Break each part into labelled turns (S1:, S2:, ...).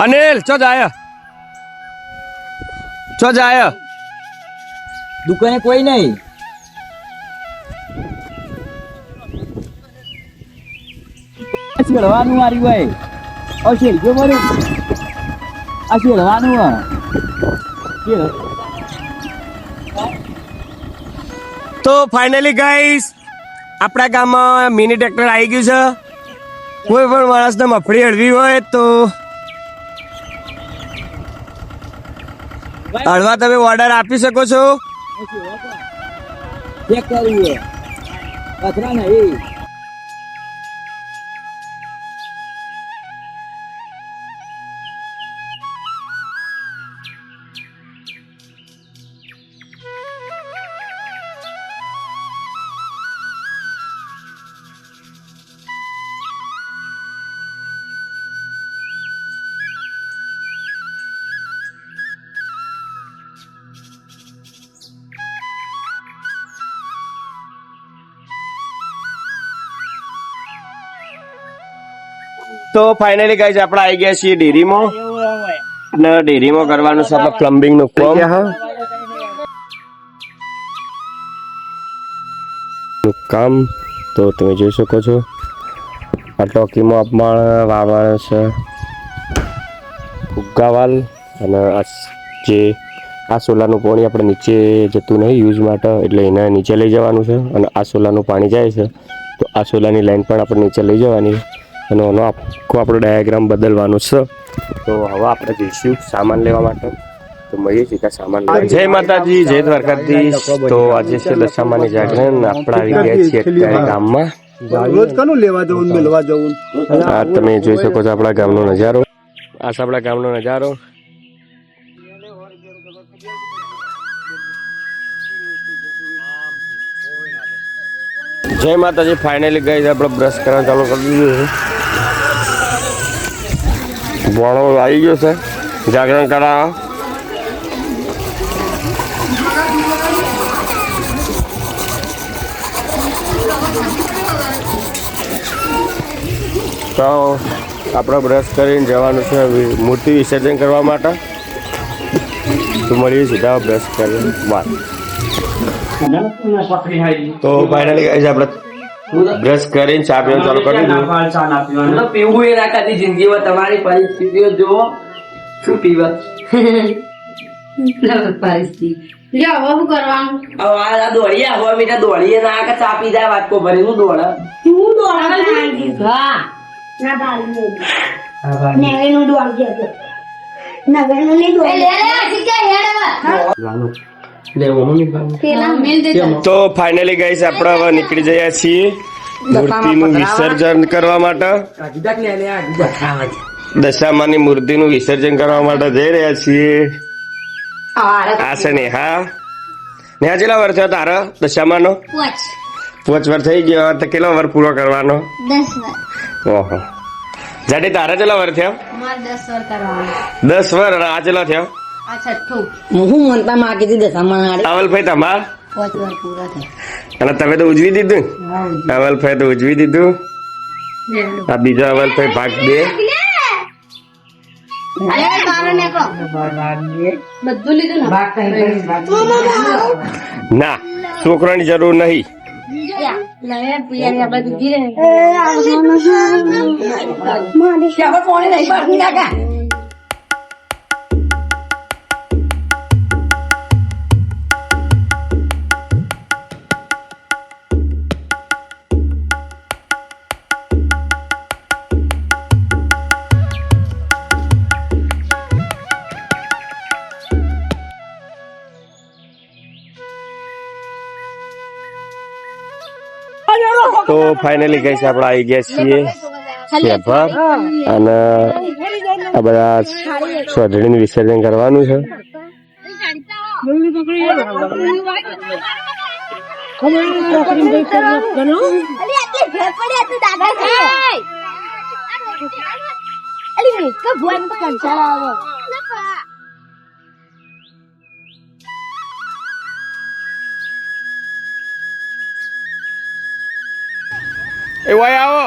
S1: અનિલ ચો જાય
S2: દુકાને કોઈ નહીં. શેરવાનું મારી ભાઈ શેરજો મારું આ શેરવાનું
S1: તો ફાઇનલી ગાઈસ આપણા ગામમાં મિની ટ્રેક્ટર આવી ગયું છે. કોઈ પણ માણસને મફળી હળવી હોય તો હળવા તમે ઓર્ડર આપી શકો છો.
S2: ચેક કરીએ કચરા નહીં.
S1: તો ફાઇનલી ગાઈસ આપણે આવી ગયા છીએ ડેરીમાં અને ડેરીમાં કરવાનું છે આપણે પ્લમ્બિંગ નું કામ. તો તમે જોઈ શકો છો આ ટોકીમાં આપણે વાવવાનું છે ફુગ્ગાવાલ અને જે આ સોલારનું પાણી આપણે નીચે જતું નહીં યુઝ માટે એટલે એને નીચે લઈ જવાનું છે અને આ સોલારનું પાણી જાય છે તો આ સોલારની લાઈન પણ આપણે નીચે લઈ જવાની અને એનો આખો આપણો ડાયાગ્રામ બદલવાનો છે. તો હવે આપણે જઈશું સામાન લેવા માટે. તો મળીએ સીધા સામાન લેવા. જય માતાજી, જય દ્વારકાધીશ. તો આજે છે દશામાની જાગરણ. આપણે આવી ગયા છીએ અત્યારે ગામમાં.
S3: રોજ કનું લેવા જવું મેળવા જવું.
S1: આ તમે જોઈ શકો છો આપણા ગામનો નજારો. આ છે આપણા ગામનો નજારો. જય માતાજી. ફાઇનલી ગઈ આપણે બ્રશ કરવાનું ચાલુ કરી દીધું છે. ભણો આવી ગયો છે જાગરણ કરાવવા. તો આપણે બ્રશ કરીને જવાનું છે મૂર્તિ વિસર્જન કરવા માટે. તો મળીએ સીધા બ્રશ કરીને બાદ. તો ફાઇનલી ગાઈસ આપણે બ્રશ કરીને ચા પીવાનું ચાલુ કરી દીધું.
S2: પીવું એ રાખતી જિંદગીમાં તમારી પરિસ્થિતિઓ જુઓ શું પીવા
S4: પરિસ્થિતિ
S2: દોડીએ હવે બેટા દોડીએ ના કે ચા પી જાય વાટકો ભરી હું દોડ
S1: તો ફાઇનલી ગાઈસ આપણે હવે નીકળી જયા છીએ મૂર્તિનું વિસર્જન કરવા માટે. દશામાની મૂર્તિનું વિસર્જન કરવા માટે જઈ રહ્યા છીએ. આ છે નેહા. નેહા કેટલા વર્ષ થયો તારા દશામાનો? 5 વર્ષ થઈ ગયો. તો કેટલા વર્ષ પૂરો કરવાનો?
S4: 10 વર્ષ.
S1: ઓહો. જાડી તારા કેટલા વર્ષ થયા? 10 વર્ષ. અને આ કેટલા થયા?
S4: હું મનતા માગી દીધા સામાન
S1: અવલભાઈ તમાર?
S4: 5 વર્ષ પૂરા થયા.
S1: અને તમે તો ઉજવી દીધું? અવલભાઈ તો ઉજવી દીધું. આ બીજો અવલભાઈ ભાગ 2. ના છોકરાની જરૂર નહીં. તો ફાઇનલી ગઈશ આપણે આવી ગયા છીએ શેભર અને આ બધા સોઢડીનું વિસર્જન કરવાનું છે. એ ભાઈ આવો.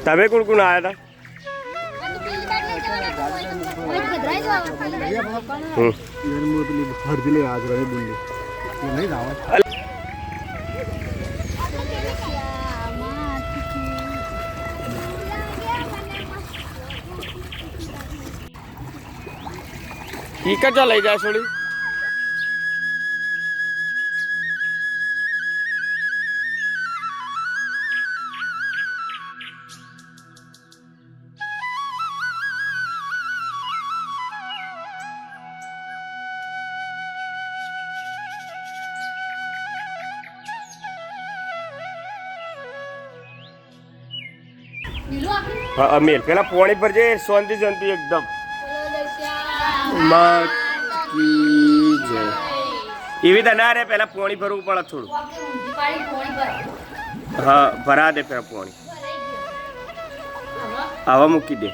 S1: તમે કોણ કોણ આવ્યા હતા?
S3: હરદી લે આજ રહે બોલી નહીં રાવત
S1: ઈ કચા લઈ જાય છોડી. હા અમીર પેલા પોણી પર જઈ શાંતિ શાંતિ એકદમ. માં કી જય. એવી તો ના રે પેલા પોણી ભરવું પડે થોડું. હા ભરા દે પેલા પોણી. આવા મૂકી દે.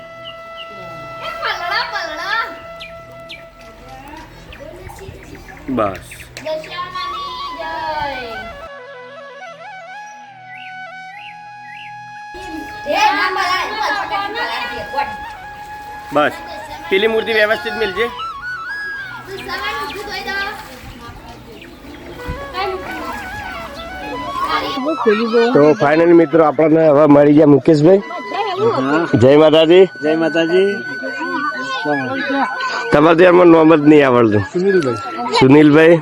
S1: બસ બસ પેલી મૂર્તિ વ્યવસ્થિત મિલજે. તો ફાઇનલ મિત્રો આપણને હવે મળી ગયા મુકેશભાઈ. જય માતાજી.
S3: જય માતાજી.
S1: તમારે તો એમાં નોમ જ નહીં આવડતું. સુનિલભાઈ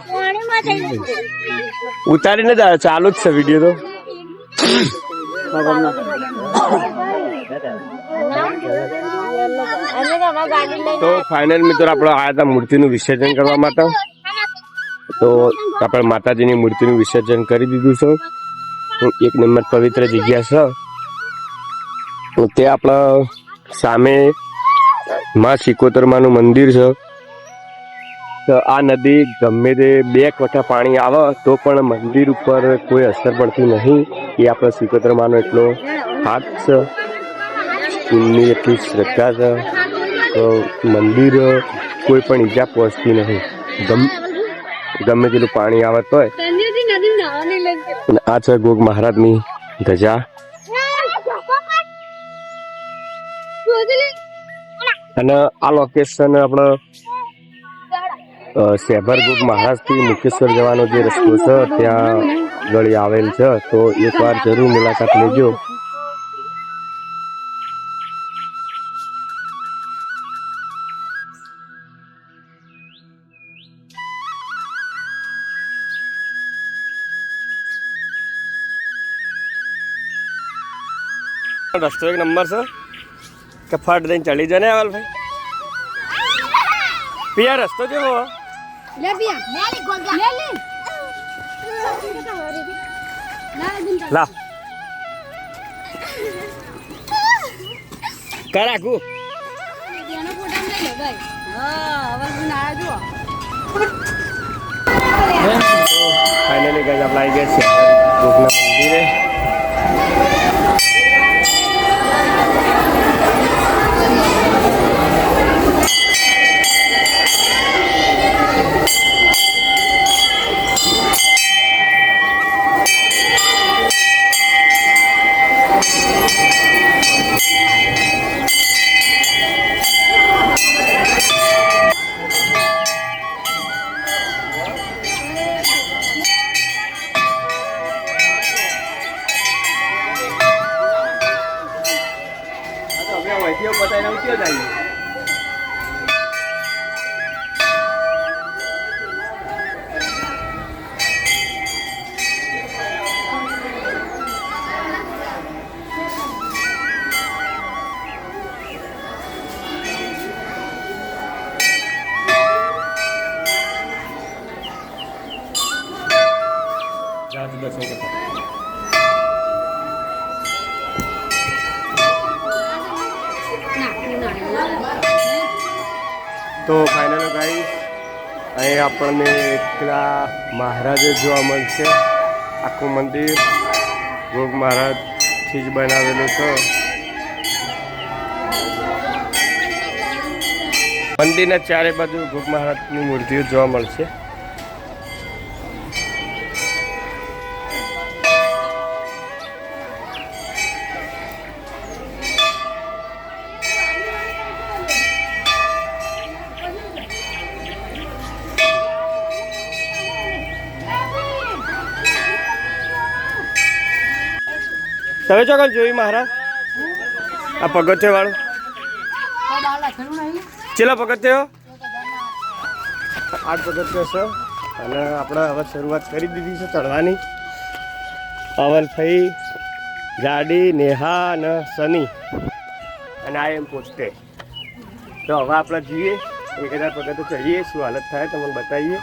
S1: ઉતારીને જ ચાલુ જ છે વિડીયો તો ફાઇનલ મિત્રો આપણે આવ્યા હતા મૂર્તિનું વિસર્જન કરવા માટે. તો આપણે માતાજીની મૂર્તિનું વિસર્જન કરી દીધું છે. એક નંબર પવિત્ર જગ્યા છે. તે આપણા સામે માં સિકોતરમાનું મંદિર છે. તો આ નદી ગમે તે 2 કઠા પાણી આવે તો પણ મંદિર ઉપર કોઈ અસર પડતી નહીં. એ આપણા સિકોતરમાનો એટલો હાથ છે, એમની એટલી શ્રદ્ધા છે. તો મંદિર કોઈ પણ ઈજા પહોંચતી નહીં, ગમે તેટલું પાણી આવે તોય. અને આ છે ગોગ મહારાજની ધજા. અને આ લોકેશન આપણે શેભર ગોગ મહારાજથી મુકેશ્વર જવાનો જે રસ્તો છે ત્યાં ગળી આવેલ છે. તો એકવાર જરૂર મુલાકાત લેજો. રસ્તો એક નંબર છે કે ફટ દઈને ચડી જાય ને અવલ ભાઈ. પિયા રસ્તો કેવો લા કરાકુ ફાઇનલી ગાઈસ આપણે આવી ગયા છે ગોગના મંદિરે. તો ફાઇનલ ગાઈસ અહીં આપણને એકલા મહારાજ જોવા મળશે. આખું મંદિર ગોગ મહારાજથી જ બનાવેલું છે. મંદિરના ચારે બાજુ ગોગ મહારાજની મૂર્તિઓ જોવા મળશે. તમે ચોકલ જોઈ મહારાજ આ પગથિયા વાળું ચેલા પગથિયો 8 પગથિયો છે અને આપણે હવે શરૂઆત કરી દીધી છે ચડવાની અવલભાઈ જાડી નેહા અને સની અને આ એમ પોતે તો હવે આપણે જઈએ 1000 પગથિયા ચડીએ શું હાલત થાય તમને બતાવીએ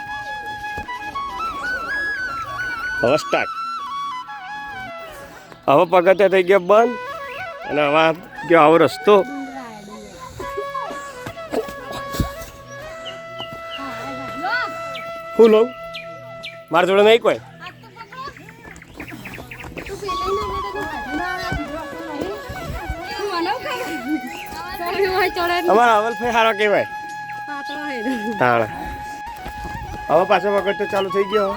S1: હવે સ્ટાર્ટ હવે પગથિયા થઈ ગયા બંધ અને હવે ગયો આવો રસ્તો હું લઉં મારા જોડે નહીં કોઈ અમારા અવલભાઈ સારા કહેવાય તાણા હવે પાછો પગથિયો ચાલુ થઈ ગયો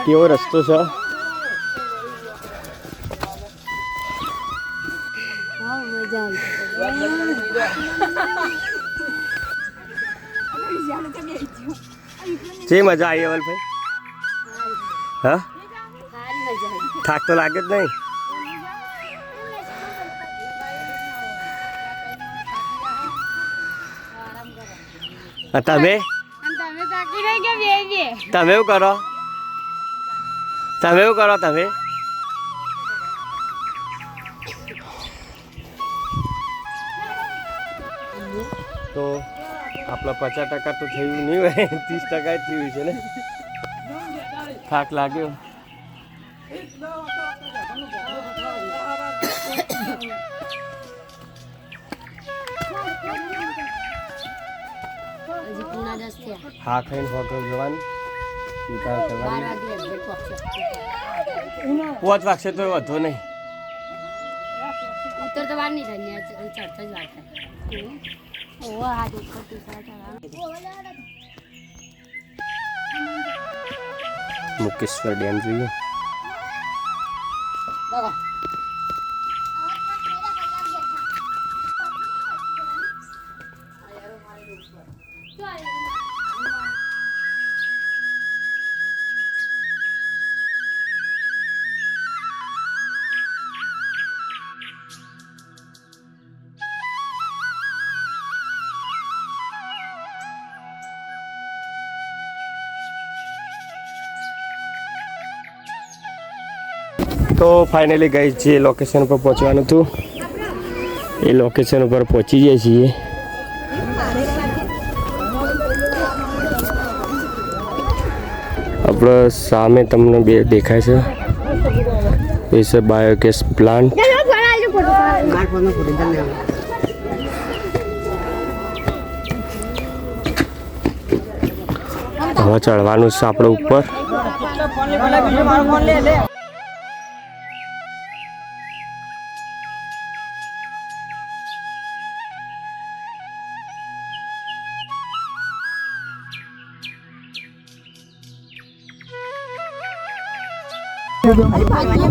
S1: કેવો રસ્તો છે જે મજા આવી અવલભાઈ હા થાક તો લાગે જ નહીં તમે તમે એવું કરો તમે તો આપણા 50% તો થયું નહીં હોય 30% જ થયું છે ને થાક લાગ્યો હા ખાઈને હોટલ જવાનું ઉતાર કરવાની 5 વાગશે તો વધુ નહીં
S5: ઉત્તર તો વાર નહીં થાય ચડતા જ વાર થાય
S1: મુકેશ્વર ડેમ જોઈએ તો ફાઇનલી ગઈ જે લોકેશન પર પહોંચવાનું હતું એ લોકેશન ઉપર પહોંચી જઈએ છીએ આપણે સામે તમને બે દેખાય છે એ છે બાયોગેસ પ્લાન્ટ હવે ચડવાનું છે આપણે ઉપર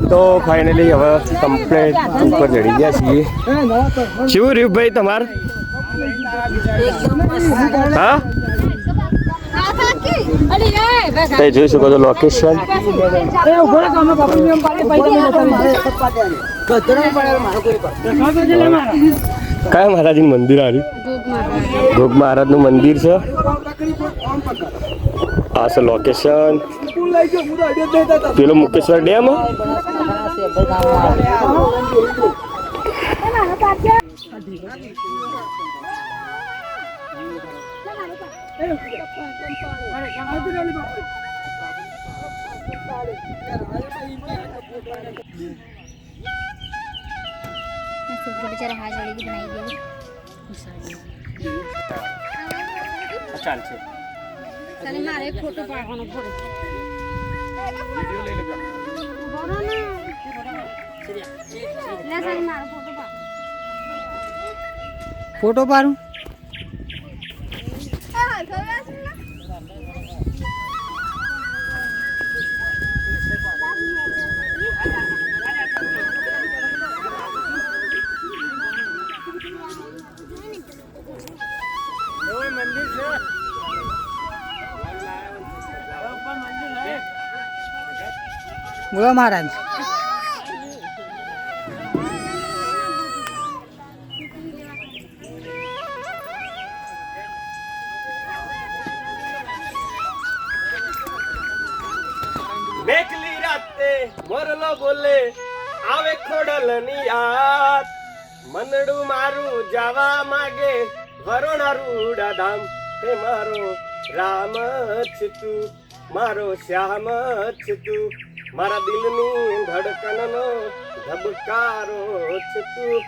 S1: તો ફાઇનલી હવે કમ્પ્લેટ ઉપર ચડી ગયા છીએ કેવું રહ્યું ભાઈ તમારે હા જોઈ શકો છો લોકેશન કયા મહારાજનું મંદિર આવ્યું ગોગ મહારાજનું મંદિર છે આ છે લોકેશન પેલો મુકેશ્વર ડેમ
S5: बेचारा हाथ जोड़ेगी बनाई देगी
S1: ચાલશે
S5: चले मारे फोटो पाड़વાનો फोटो
S1: વિડિયો લઈ લે
S5: बोलो ना ले चल मारो फोटो पाड़
S4: ફોટો પાડું
S1: મંદિર છે
S4: બોલો મહારાજ.
S1: મેઘલી રાતે મોરલો બોલે આવે ખોડલની યાદ મનડું મારું જવા માગે વરુણા રૂડા ધામ હે મારો રામ છે તું મારો શ્યામ છે તું મારા દિલની ધડકનનો ધબકારો છે તું